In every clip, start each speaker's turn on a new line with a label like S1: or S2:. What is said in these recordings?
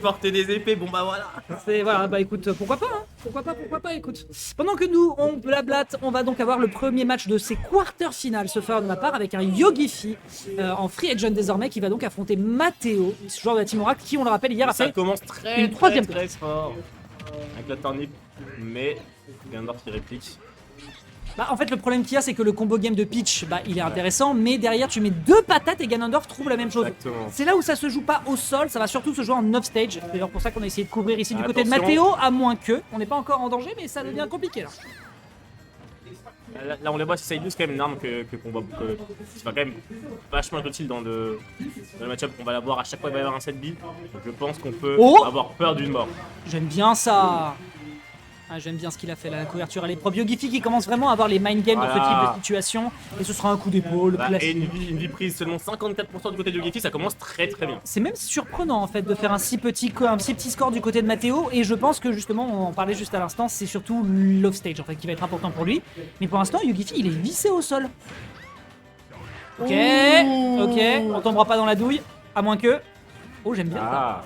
S1: porter des épées, bon bah voilà.
S2: Voilà, bah écoute, pourquoi pas, hein, pourquoi pas, écoute. Pendant que nous, on blablate, on va donc avoir le premier match de ces quarters finales, ce faire de ma part, avec un Yogifi en free agent désormais, qui va donc affronter Matteo, ce joueur de la Team Oracle, qui, on le rappelle, hier a
S1: Ça
S2: fait
S1: commence très,
S2: une troisième
S1: très fort. Avec la turnip, mais Ganondorf qui réplique.
S2: Bah, en fait, le problème qu'il y a, c'est que le combo game de Peach, bah, il est intéressant, mais derrière, tu mets 2 patates et Ganondorf trouve la même chose.
S1: Exactement.
S2: C'est là où ça se joue pas au sol, ça va surtout se jouer en off-stage. C'est d'ailleurs pour ça qu'on a essayé de couvrir ici du côté de
S1: Attention.
S2: Matteo, à moins que. On n'est pas encore en danger, mais ça devient compliqué là.
S1: Là on les voit, c'est quand même une arme qu'on voit, qui va quand même vachement être utile dans le match-up. On va l'avoir à chaque fois, il va y avoir un set B. Donc je pense qu'on peut avoir peur d'une mort.
S2: J'aime bien ça. Ah, j'aime bien ce qu'il a fait, la couverture. Elle est propre. Yogifi qui commence vraiment à avoir les mind games dans ce type de situation. Et ce sera un coup d'épaule
S1: Et
S2: classique.
S1: une vie prise, seulement 54% du côté de Yogifi, ça commence très bien.
S2: C'est même surprenant en fait de faire un si petit score du côté de Matteo, et je pense que justement, on en parlait juste à l'instant, c'est surtout l'off-stage en fait qui va être important pour lui. Mais pour l'instant, Yogifi il est vissé au sol. Ok, on tombera pas dans la douille, à moins que... Oh, j'aime bien ça.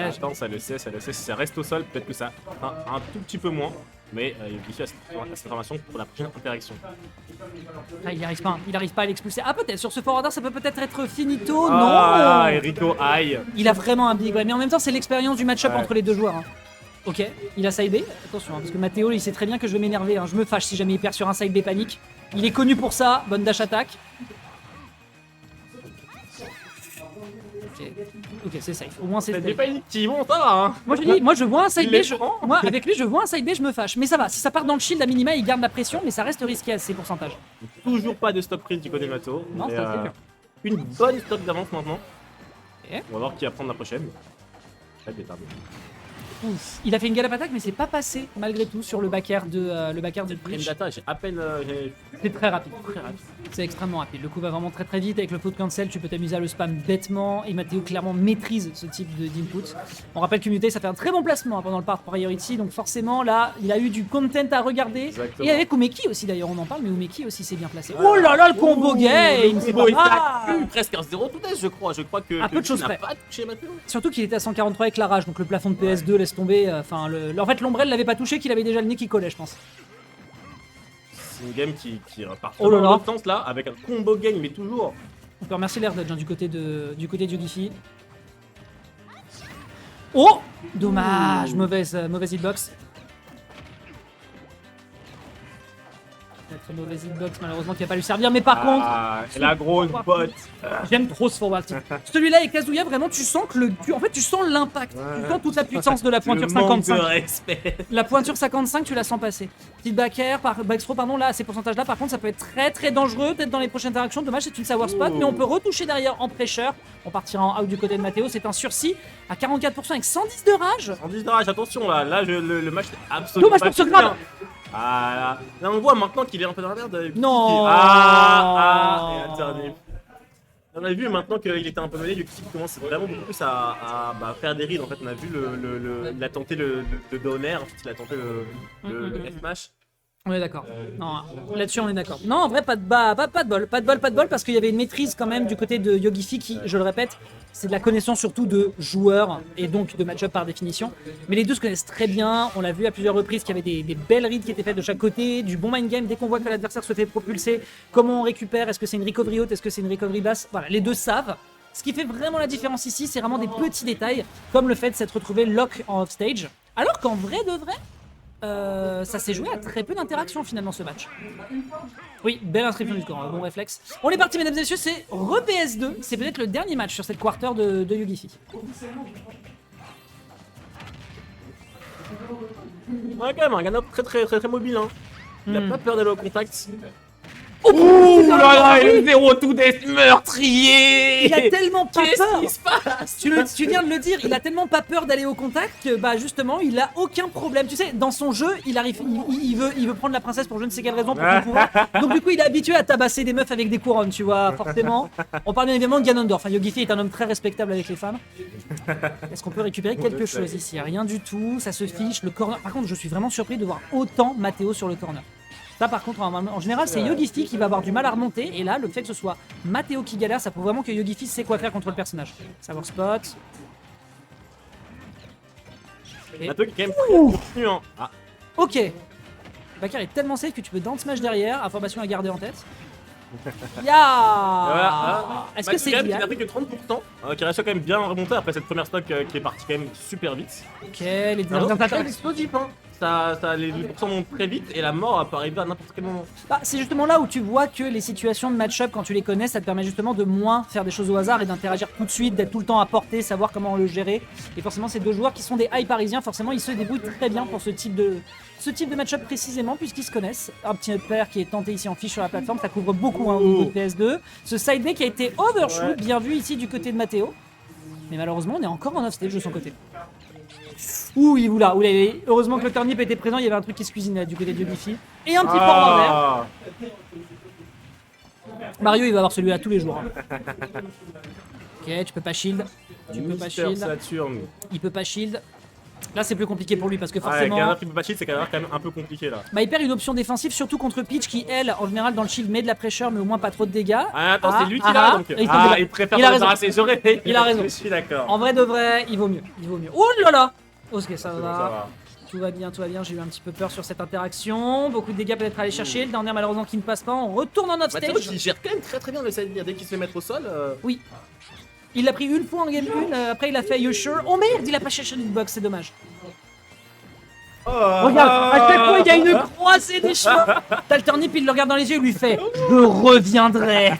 S1: Attends, ça le sait, si ça reste au sol, peut-être que ça un tout petit peu moins. Mais Yogifi a cette information pour la prochaine interaction.
S2: Ah, il arrive pas à l'expulser. Ah, peut-être, sur ce forwarder, ça peut peut-être être finito.
S1: Ah,
S2: Non,
S1: et Rico, aïe.
S2: il a vraiment un big way, mais en même temps, c'est l'expérience du match-up entre les deux joueurs. Hein. Ok, il a side B. Attention, hein, parce que Matteo, il sait très bien que je vais m'énerver. Hein. Je me fâche si jamais il perd sur un side B panique. Il est connu pour ça. Bonne dash attack. Ok, c'est safe. Au moins, c'est
S1: C'est
S2: safe.
S1: des paniques qui vont, ça va, hein.
S2: Moi je vois un side
S1: Il
S2: B,
S1: les prend.
S2: moi avec lui je vois un side B, je me fâche. Mais ça va, si ça part dans le shield à minima, il garde la pression, mais ça reste risqué à ces pourcentages.
S1: Toujours pas de stock prise du côté de Mato.
S2: Non, ça c'est sûr.
S1: Une bonne stock d'avance maintenant.
S2: Ok.
S1: On va voir qui va prendre la prochaine. Très détardé.
S2: Ouf. Il a fait une galop attaque, mais c'est pas passé malgré tout sur le back air de Breach.
S1: Data, j'ai à peine.
S2: C'est très rapide, C'est extrêmement rapide. Le coup va vraiment très vite. Avec le float cancel, tu peux t'amuser à le spam bêtement. Et Matteo clairement maîtrise ce type d'input. On rappelle que Mutei, ça fait un très bon placement pendant le part priority. Donc forcément, là, il a eu du content à regarder.
S1: Exactement.
S2: Et avec Umeki aussi d'ailleurs, on en parle, mais Umeki aussi s'est bien placé. Oh là là, le combo game!
S1: Le combo est presque un 0 tout test, je crois. Je crois que
S2: À peu de choses
S1: n'a
S2: près.
S1: pas touché Matteo.
S2: Surtout qu'il était à 143 avec la rage, donc le plafond de PS2 laisse tomber. Enfin, en fait, l'ombrelle l'avait pas touché, qu'il avait déjà le nez qui collait, je pense.
S1: C'est une game qui repart
S2: Oh là là.
S1: dans l'autre sens là, avec un combo game, mais toujours.
S2: On peut remercier l'air dodge hein, du côté de Yogifi. Oh! Dommage, mauvaise hitbox. Très mauvaise hitbox, malheureusement qui va pas lui servir, mais par contre,
S1: Et la grosse botte.
S2: j'aime trop ce forward tilt. Celui-là avec Kazuya, vraiment, tu sens que tu sens l'impact. Tu sens toute la puissance de la pointure
S1: Le manque
S2: 55.
S1: de respect.
S2: La pointure 55, tu la sens passer. Petite back air, backthrow, pardon, là, à ces pourcentages-là, par contre, ça peut être très dangereux, peut-être dans les prochaines interactions. Dommage, c'est une sour spot, mais on peut retoucher derrière en pressure. On partira en out du côté de Matteo, c'est un sursis à 44% avec 110 de rage.
S1: 110 de rage, attention là, le match est absolument
S2: Dommage
S1: pas
S2: pour ce
S1: fini,
S2: grab.
S1: hein. Ah là on voit maintenant qu'il est un peu dans la merde.
S2: Non.
S1: Et interdit. On a vu maintenant qu'il était un peu mené, du coup il commence vraiment beaucoup plus à faire des rides. En fait, on a vu il a tenté le donner, ensuite il a tenté le F-mash.
S2: On est d'accord. Non, là-dessus on est d'accord. Non, en vrai, pas de bol, parce qu'il y avait une maîtrise quand même du côté de Yogifi qui, je le répète, c'est de la connaissance surtout de joueurs et donc de match-up par définition. Mais les deux se connaissent très bien. On l'a vu à plusieurs reprises qu'il y avait des belles reads qui étaient faites de chaque côté, du bon mind game dès qu'on voit que l'adversaire se fait propulser. Comment on récupère? Est-ce que c'est une recovery haute? Est-ce que c'est une recovery basse? Voilà, les deux savent. Ce qui fait vraiment la différence ici, c'est vraiment des petits détails, comme le fait de s'être retrouvé lock en offstage. Alors qu'en vrai de vrai, ça s'est joué à très peu d'interactions finalement ce match. Oui, belle inscription du score, bon réflexe. On est parti mesdames et messieurs, c'est re-PS2. C'est peut-être le dernier match sur cette quarter de Yogifi.
S1: Ouais, quand même, un Ganondorf très mobile. Hein. Il a pas peur d'aller au contact.
S2: Oh
S1: là là, et le 0 tout death meurtrier.
S2: Il a tellement pas
S1: Qu'est-ce
S2: peur.
S1: qui se passe?
S2: Tu viens de le dire, il a tellement pas peur d'aller au contact que bah justement il a aucun problème. Tu sais, dans son jeu, il veut prendre la princesse pour je ne sais quelle raison pour son pouvoir. Donc du coup il est habitué à tabasser des meufs avec des couronnes, tu vois, forcément. On parle bien évidemment de Ganondorf. Enfin, Yogifi est un homme très respectable avec les femmes. Est-ce qu'on peut récupérer quelque chose ici? Rien du tout, ça se fiche. Le corner. Par contre, je suis vraiment surpris de voir autant Matteo sur le corner. Ça par contre, en général, c'est Yogifi qui va avoir du mal à remonter. Et là, le fait que ce soit Matteo qui galère, ça prouve vraiment que Yogifi sait quoi faire contre le personnage. Savoir spot.
S1: Matteo qui est quand même très continu. Hein. Ah,
S2: Ok. Bakar est tellement safe que tu peux down smash derrière. Information à garder en tête. Ya Est-ce que c'est
S1: Il
S2: viable?
S1: a pris que 30%, qui reste quand même bien remonté après cette première stock qui est partie quand même super vite.
S2: Ok, les
S1: C'est
S2: dernières
S1: très
S2: attaques.
S1: explosif, hein. Les 8% montent très vite et la mort peut arriver à n'importe quel moment.
S2: Bah, c'est justement là où tu vois que les situations de match-up, quand tu les connais, ça te permet justement de moins faire des choses au hasard et d'interagir tout de suite, d'être tout le temps à portée, savoir comment le gérer. Et forcément, ces deux joueurs qui sont des high parisiens, forcément, ils se débrouillent très bien pour ce type de match-up précisément, puisqu'ils se connaissent. Un petit pair qui est tenté ici en fiche sur la plateforme, ça couvre beaucoup au niveau de PS2. Ce side B qui a été overshoot, bien vu ici du côté de Matteo. Mais malheureusement, on est encore en off-stage de son côté. Ouh, il vous là. Heureusement que le turnip était présent, il y avait un truc qui se cuisinait du côté de Biffy. Et un petit forward vert. Mario, il va avoir celui-là tous les jours. Hein. Ok, tu peux pas shield. Tu peux pas shield.
S1: Saturne.
S2: Il peut pas shield. Là, c'est plus compliqué pour lui parce que
S1: Ouais,
S2: forcément.
S1: Gardner qui peut pas shield, c'est quand même un peu compliqué là.
S2: Bah, il perd une option défensive, surtout contre Peach qui, elle, en général, dans le shield, met de la pressure, mais au moins pas trop de dégâts.
S1: Ah, attends, c'est lui qui l'a donc. Il préfère
S2: il a
S1: se
S2: raison.
S1: débarrasser. J'aurais.
S2: Il a raison.
S1: Je suis d'accord.
S2: En vrai de vrai, il vaut mieux. Il vaut mieux. Oh là là! Ok, ça
S1: C'est bon,
S2: va.
S1: ça va.
S2: Tout va bien, tout va bien. J'ai eu un petit peu peur sur cette interaction. Beaucoup de dégâts peut-être à aller chercher. Le dernier, malheureusement, qui ne passe pas. On retourne en
S1: Matteo
S2: offstage.
S1: qui gère quand même très bien le side dès qu'il se fait mettre au sol.
S2: Oui. Il l'a pris une fois en game 1, après il a fait You Sure. Oh merde, il a pas cherché l'hitbox, c'est dommage. Regarde, à chaque fois il y a une croisée des cheveux. T'as le turnip, il le regarde dans les yeux, il lui fait Je reviendrai.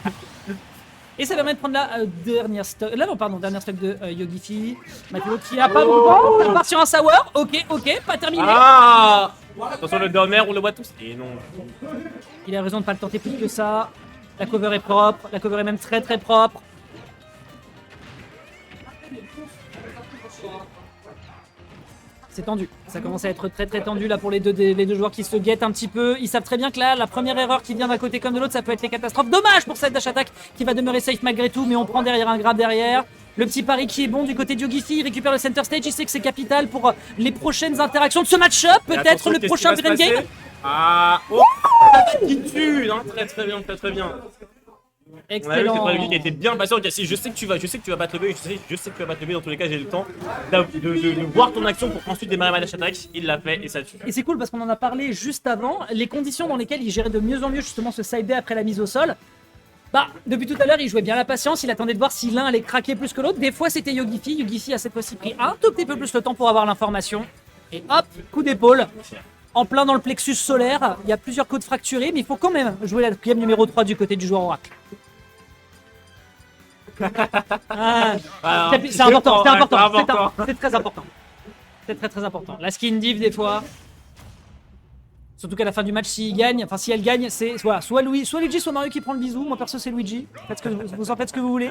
S2: Et ça permet de prendre la dernière stock. Là, non, pardon, dernière stock de Yogifi. Matteo qui a pas de temps. On part sur un sour. Ok, pas terminé.
S1: Ah attention, le Donner, on le voit tous. Et non.
S2: Il a raison de pas le tenter plus que ça. La cover est propre. La cover est même très propre. C'est tendu. Ça commence à être très tendu là pour les deux joueurs qui se guettent un petit peu. Ils savent très bien que là, la première erreur qui vient d'un côté comme de l'autre, ça peut être les catastrophes. Dommage pour cette dash attack qui va demeurer safe malgré tout, mais on prend derrière un grab derrière. Le petit pari qui est bon du côté de Yogifi, il récupère le center stage, il sait que c'est capital pour les interactions de ce match-up. Peut-être le prochain Brain Game.
S1: Ah oh qui tue non, très bien, très bien.
S2: Excellent.
S1: On a vu qui était bien patient. Je sais que tu vas battre le B, je sais que tu vas battre le B. Dans tous les cas, j'ai le temps de voir ton action pour ensuite démarrer ma dash attack. Il l'a fait et ça tue.
S2: Et c'est cool parce qu'on en a parlé juste avant. Les conditions dans lesquelles il gérait de mieux en mieux justement ce side B après la mise au sol. Bah, depuis tout à l'heure, il jouait bien la patience. Il attendait de voir si l'un allait craquer plus que l'autre. Des fois, c'était Yogifi. Yogifi a cette fois-ci pris un tout petit peu plus le temps pour avoir l'information. Et hop, coup d'épaule. En plein dans le plexus solaire. Il y a plusieurs côtes fracturées, mais il faut quand même jouer la game numéro 3 du côté du joueur Oracle. C'est important, c'est très important. C'est très important. La skin div des fois. Surtout qu'à la fin du match, s'il gagne, enfin si elle gagne, c'est voilà, soit Luigi, soit Mario qui prend le bisou. Moi perso c'est Luigi. Vous en faites ce que vous voulez.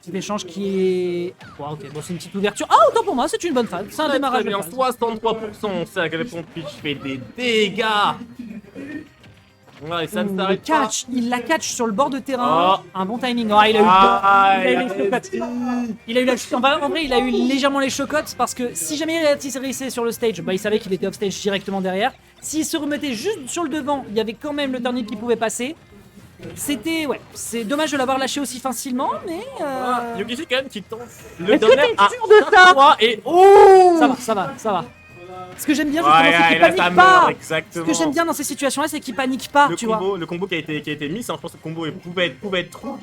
S2: Petit échange qui est. Wow, ok, bon c'est une petite ouverture. Ah autant pour moi, c'est une bonne phase. C'est un démarrage.
S1: Très bien, 63%, on sait à quel point Peach fait des dégâts. Ouais, ça ne s'arrête pas.
S2: Catch, il la catch sur le bord de terrain. Un bon timing. Oh, il a eu les chocottes. Il a eu la en vrai, il a eu légèrement les chocottes parce que si jamais il atterrissait sur le stage, bah, il savait qu'il était off stage directement derrière. S'il se remettait juste sur le devant, il y avait quand même le turnip qui pouvait passer. C'était c'est dommage de l'avoir lâché aussi facilement, mais.
S1: Yogifi quand même qui tente
S2: le donner à sûr de ça
S1: et oh
S2: ça va. Ce que j'aime bien justement, c'est qu'il panique pas. Ce que j'aime bien dans ces situations-là, c'est qu'il panique pas, tu vois.
S1: Le combo qui a été mis, je pense que le combo pouvait être trop.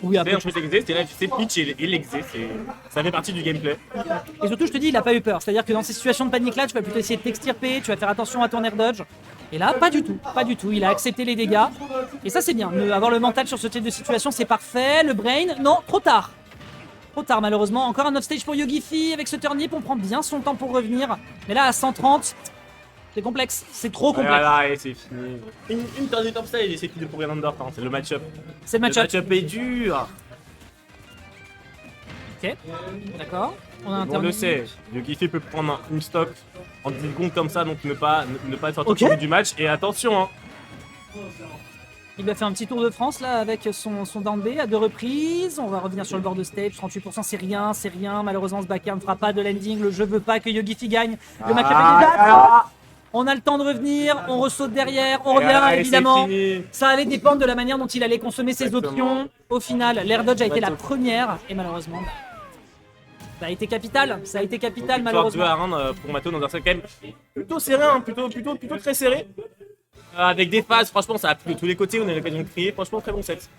S2: Oui, après.
S1: C'était là, tu sais, Peach et l'exé, ça fait partie du gameplay.
S2: Et surtout, je te dis, il a pas eu peur. C'est-à-dire que dans ces situations de panique-là, tu vas plutôt essayer de t'extirper, tu vas faire attention à ton air dodge. Et là, pas du tout. Il a accepté les dégâts. Et ça, c'est bien. Avoir le mental sur ce type de situation, c'est parfait. Le brain, non, trop tard. Trop tard malheureusement, encore un off-stage pour Yogifi avec ce turnip, on prend bien son temps pour revenir. Mais là à 130, c'est complexe, c'est trop complexe.
S1: Voilà, et c'est fini. Une turnip off-stage et c'est fini pour Renander, c'est le match-up.
S2: C'est le match-up.
S1: Le match-up est dur.
S2: Ok, d'accord.
S1: On le sait, Yogifi peut prendre une stock en 10 secondes comme ça, donc ne pas sortir du match. Et attention hein.
S2: Il va faire un petit tour de France là avec son down B à 2 reprises. On va revenir sur le bord de stage. 38%, c'est rien. Malheureusement, ce backer ne fera pas de landing. Le jeu veut pas que Yogifi gagne. Le match est On a le temps de revenir. On ressaute derrière. On revient évidemment. Ça allait dépendre de la manière dont il allait consommer ses options. Au final, l'air dodge a été la première. Et malheureusement, Ça a été capital,
S1: Victoire
S2: malheureusement.
S1: 2-1 pour Mato dans un set quand même plutôt serré, hein, plutôt très serré. Avec des phases, franchement, ça a plu de tous les côtés, on a eu l'occasion de crier. Franchement, très bon set.